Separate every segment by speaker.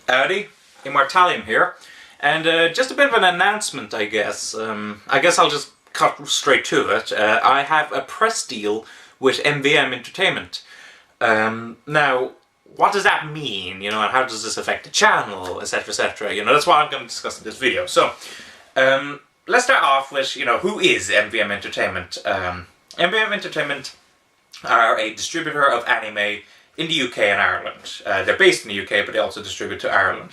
Speaker 1: Howdy, Immortalium here, and just a bit of an announcement, I guess. I guess I'll just cut straight to it. I have a press deal with MVM Entertainment. Now, what does that mean, and how does this affect the channel, etc, etc, that's what I'm going to discuss in this video. So, let's start off with, who is MVM Entertainment? MVM Entertainment are a distributor of anime in the UK and Ireland. They're based in the UK, but they also distribute to Ireland.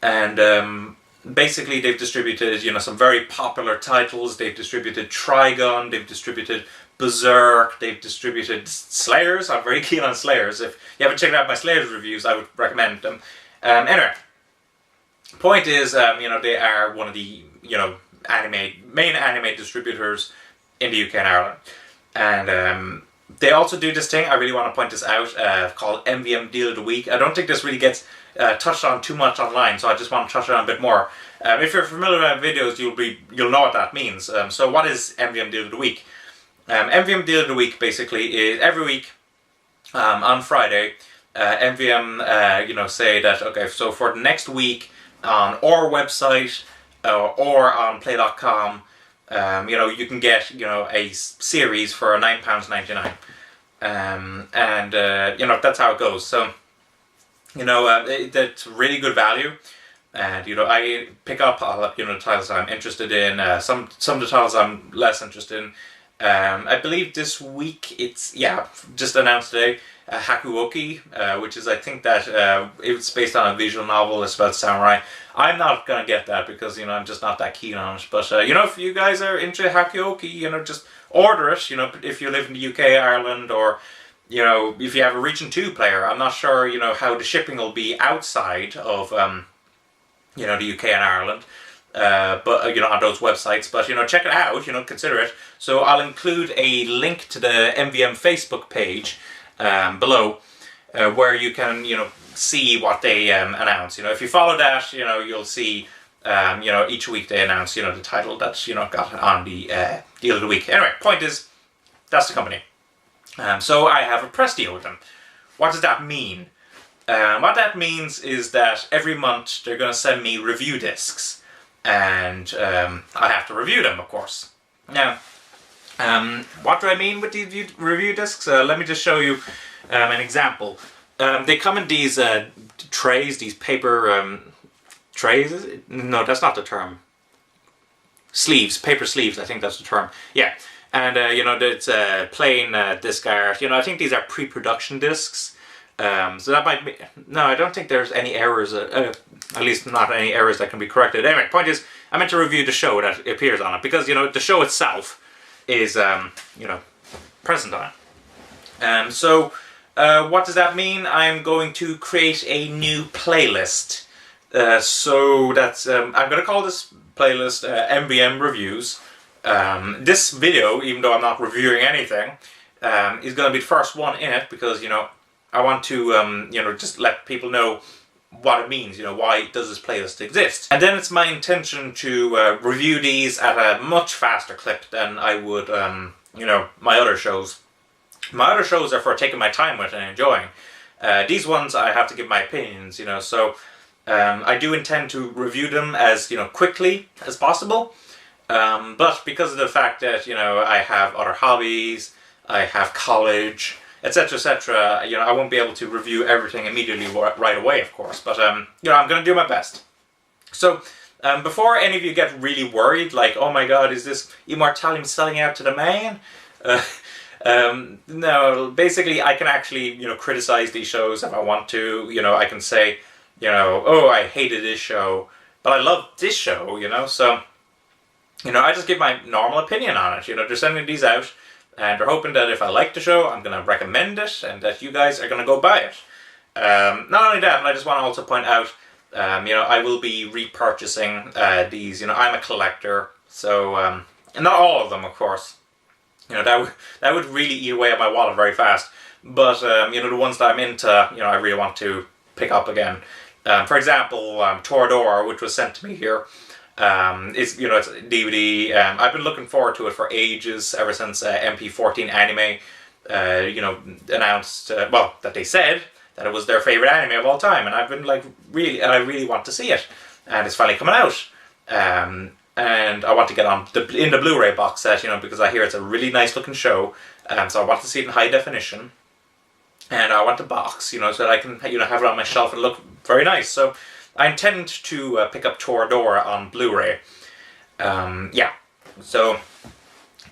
Speaker 1: And basically they've distributed, some very popular titles. They've distributed Trigun, they've distributed Berserk, they've distributed Slayers. I'm very keen on Slayers. If you haven't checked out my Slayers reviews, I would recommend them. Anyway, point is, they are one of the, main anime distributors in the UK and Ireland. And they also do this thing, I really want to point this out, called MVM Deal of the Week. I don't think this really gets touched on too much online, so I just want to touch on it a bit more. If you're familiar with my videos, you'll know what that means. So what is MVM Deal of the Week? MVM Deal of the Week basically is every week on Friday, MVM say that, okay, so for the next week on our website or on play.com, you can get, a series for £9.99. That's how it goes. So, that's really good value. And, I pick up, the titles I'm interested in, some of the titles I'm less interested in. I believe this week it's, just announced today, Hakuoki, which is, I think that it's based on a visual novel. It's about samurai. I'm not going to get that because, I'm just not that keen on it. But, if you guys are into Hakuoki, just order it, if you live in the UK, Ireland, or, if you have a Region 2 player. I'm not sure, how the shipping will be outside of, the UK and Ireland. But, on those websites. But, check it out, consider it. So I'll include a link to the MVM Facebook page below, where you can, see what they announce. If you follow that, you'll see, each week they announce, the title that's, got on the deal of the week. Anyway, point is, that's the company. So I have a press deal with them. What does that mean? What that means is that every month they're going to send me review discs. And I have to review them, of course. Now, what do I mean with these review discs? Let me just show you an example. They come in these trays, these paper trays. No, that's not the term. Sleeves, paper sleeves. I think that's the term. Yeah, and it's plain disc art. I think these are pre-production discs. So that might be... No, I don't think there's any errors, at least not any errors that can be corrected. Anyway, point is, I meant to review the show that appears on it, because, the show itself is, present on it. So, what does that mean? I'm going to create a new playlist. So that's, I'm going to call this playlist MVM Reviews. This video, even though I'm not reviewing anything, is going to be the first one in it, because, I want to, just let people know what it means, why does this playlist exist. And then it's my intention to review these at a much faster clip than I would, my other shows. My other shows are for taking my time with and enjoying. These ones I have to give my opinions, so I do intend to review them as, quickly as possible. But because of the fact that, I have other hobbies, I have college, etc, etc, I won't be able to review everything immediately right away, of course, but, I'm going to do my best. So, before any of you get really worried, like, oh my god, is this Immortalium selling out to the man? No, basically, I can actually, criticize these shows if I want to, I can say, oh, I hated this show, but I love this show, so, I just give my normal opinion on it, they're sending these out, and they're hoping that if I like the show, I'm going to recommend it, and that you guys are going to go buy it. Not only that, but I just want to also point out, I will be repurchasing these. I'm a collector, so, and not all of them, of course. That would really eat away at my wallet very fast. But, the ones that I'm into, I really want to pick up again. For example, Toradora, which was sent to me here. It's it's a DVD. I've been looking forward to it for ages, ever since MP14 Anime, announced, that they said that it was their favorite anime of all time, and I've been like I really want to see it, and it's finally coming out. And I want to get on in the Blu-ray box set, because I hear it's a really nice looking show. So I want to see it in high definition, and I want a box, so that I can have it on my shelf and look very nice. So I intend to pick up Toradora on Blu-ray. Yeah, so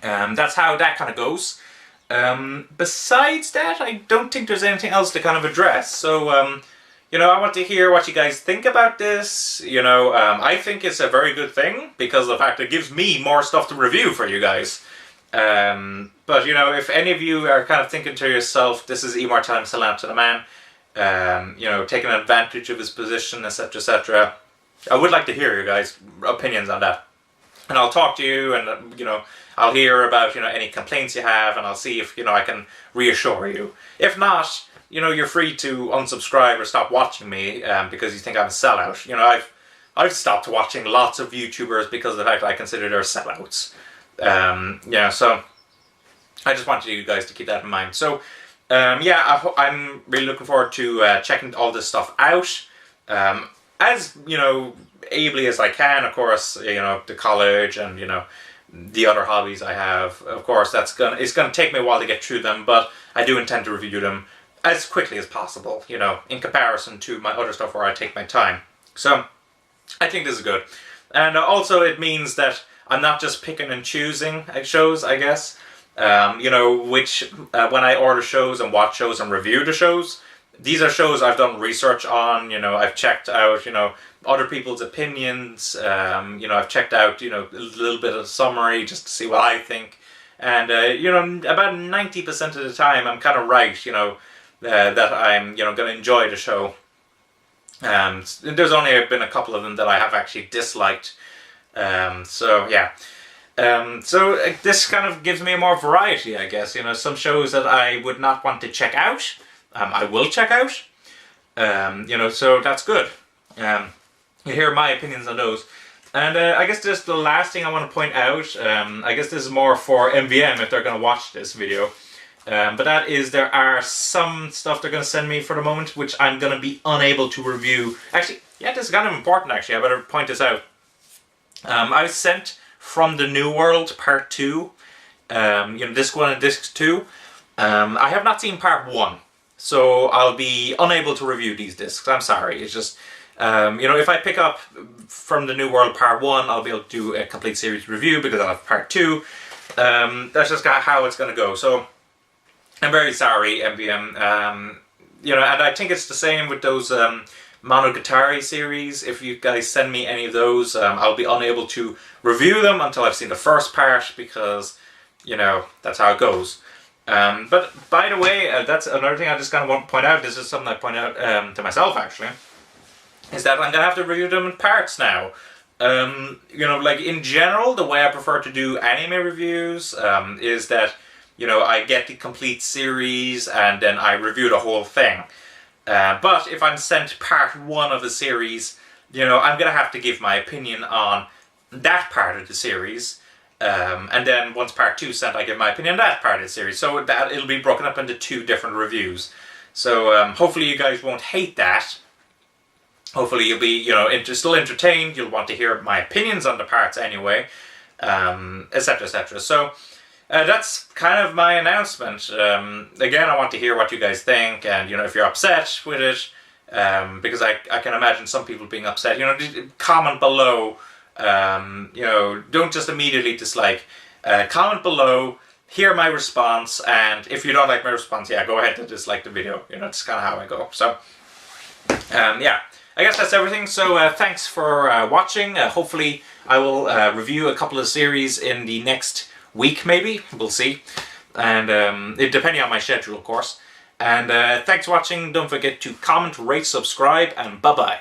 Speaker 1: that's how that kind of goes. Besides that, I don't think there's anything else to kind of address. So I want to hear what you guys think about this. I think it's a very good thing because of the fact it gives me more stuff to review for you guys. But if any of you are kind of thinking to yourself, this is Immortal Salam to the man, taking advantage of his position, etc., etc., I would like to hear your guys' opinions on that. And I'll talk to you, and I'll hear about any complaints you have, and I'll see if I can reassure you. If not, you're free to unsubscribe or stop watching me because you think I'm a sellout. I've stopped watching lots of YouTubers because of the fact that I consider they're sellouts. So I just wanted you guys to keep that in mind. So I'm really looking forward to checking all this stuff out. As ably as I can, of course. The college and the other hobbies I have. Of course, it's gonna take me a while to get through them, but I do intend to review them as quickly as possible, in comparison to my other stuff where I take my time. So, I think this is good. And also it means that I'm not just picking and choosing shows, I guess. When I order shows and watch shows and review the shows, these are shows I've done research on, I've checked out, other people's opinions, I've checked out, a little bit of summary just to see what I think. And, about 90% of the time I'm kind of right, that I'm, going to enjoy the show. There's only been a couple of them that I have actually disliked. So this kind of gives me more variety, I guess. Some shows that I would not want to check out, I will check out. So that's good. You hear my opinions on those. And I guess just the last thing I want to point out, I guess this is more for MVM if they're going to watch this video. But that is, there are some stuff they're going to send me for the moment, which I'm going to be unable to review. Actually, yeah, this is kind of important, actually. I better point this out. I was sent From the New World Part 2, Disc 1 and Disc 2. I have not seen Part 1, so I'll be unable to review these discs. I'm sorry. It's just, if I pick up From the New World Part 1, I'll be able to do a complete series review because I'll have Part 2. That's just how it's going to go. So I'm very sorry, MVM. And I think it's the same with those Monogatari series. If you guys send me any of those, I'll be unable to review them until I've seen the first part because, that's how it goes. But by the way, that's another thing I just kind of want to point out. This is something I point out to myself, actually, is that I'm going to have to review them in parts now. Like in general, the way I prefer to do anime reviews is that I get the complete series and then I review the whole thing. But if I'm sent part 1 of the series, I'm going to have to give my opinion on that part of the series. And then once part 2 is sent, I give my opinion on that part of the series. So that it'll be broken up into 2 different reviews. So hopefully you guys won't hate that. Hopefully you'll be, still entertained. You'll want to hear my opinions on the parts anyway, etc., etc. So that's kind of my announcement. Again, I want to hear what you guys think, and if you're upset with it, because I can imagine some people being upset. Comment below. Don't just immediately dislike. Comment below. Hear my response, and if you don't like my response, yeah, go ahead and dislike the video. It's kind of how I go. So, yeah. I guess that's everything, so thanks for watching. Hopefully I will review a couple of series in the next week, maybe. We'll see. And depending on my schedule, of course. And thanks for watching. Don't forget to comment, rate, subscribe, and bye-bye.